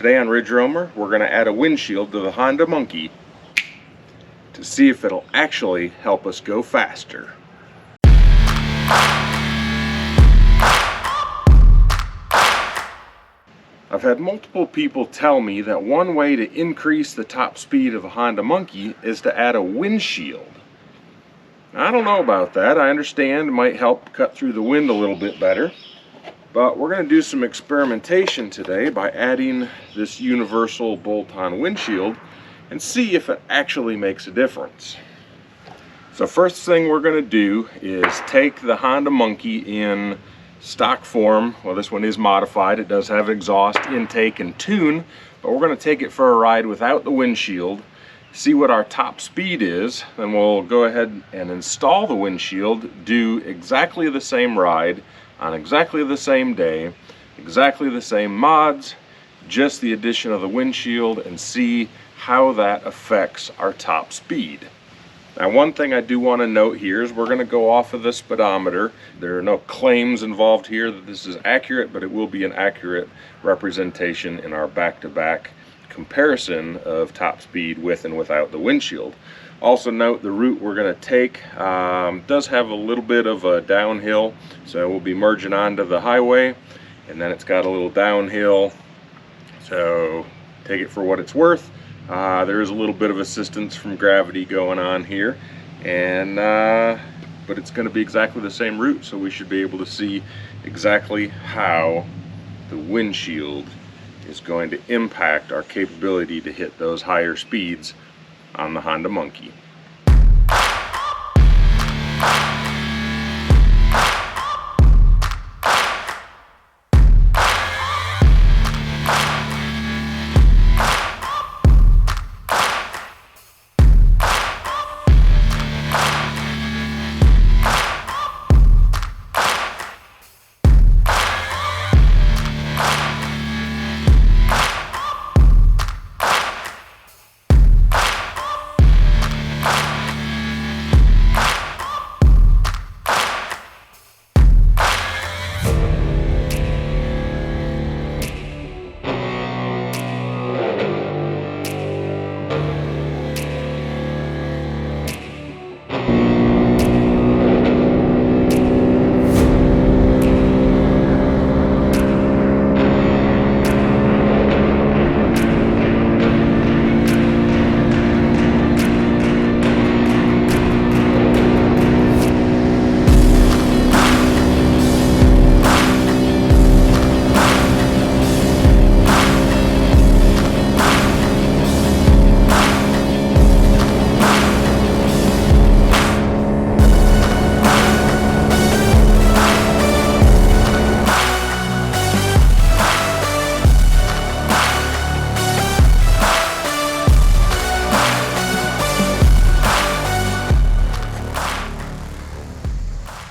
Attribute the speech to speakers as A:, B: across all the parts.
A: Today on Ridge Roamer, we're going to add a windshield to the Honda Monkey to see if it'll actually help us go faster. I've had multiple people tell me that one way to increase the top speed of a Honda Monkey is to add a windshield. I don't know about that. I understand it might help cut through the wind a little bit better. But we're going to do some experimentation today by adding this universal bolt-on windshield and see if it actually makes a difference. So first thing we're going to do is take the Honda Monkey in stock form. Well, this one is modified. It does have exhaust, intake, and tune, but we're going to take it for a ride without the windshield, see what our top speed is, then we'll go ahead and install the windshield, do exactly the same ride on exactly the same day, exactly the same mods, just the addition of the windshield, and see how that affects our top speed. Now, one thing I do want to note here is we're going to go off of the speedometer. There are no claims involved here that this is accurate, but it will be an accurate representation in our back-to-back comparison of top speed with and without the windshield. Also note the route we're going to take does have a little bit of a downhill, so we'll be merging onto the highway, and then it's got a little downhill, so take it for what it's worth. There is a little bit of assistance from gravity going on here, and but it's going to be exactly the same route, so we should be able to see exactly how the windshield is going to impact our capability to hit those higher speeds on the Honda Monkey.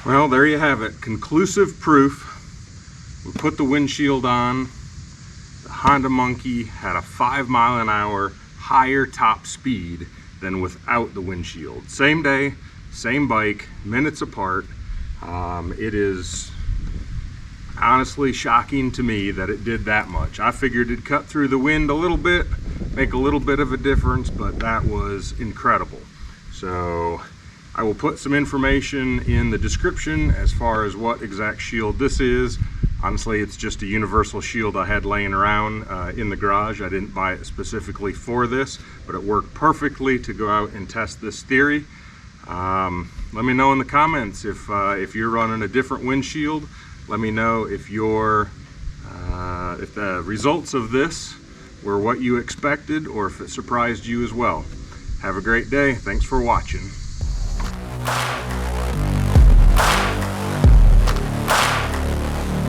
A: Well, there you have it. Conclusive proof. We put the windshield on. The Honda Monkey had a 5-mile-an-hour higher top speed than without the windshield. Same day, same bike, minutes apart. It is honestly shocking to me that it did that much. I figured it'd cut through the wind a little bit, make a little bit of a difference, but that was incredible. So I will put some information in the description as far as what exact shield this is. Honestly, it's just a universal shield I had laying around in the garage. I didn't buy it specifically for this, but it worked perfectly to go out and test this theory. Let me know in the comments if you're running a different windshield. Let me know if if the results of this were what you expected or if it surprised you as well. Have a great day. Thanks for watching.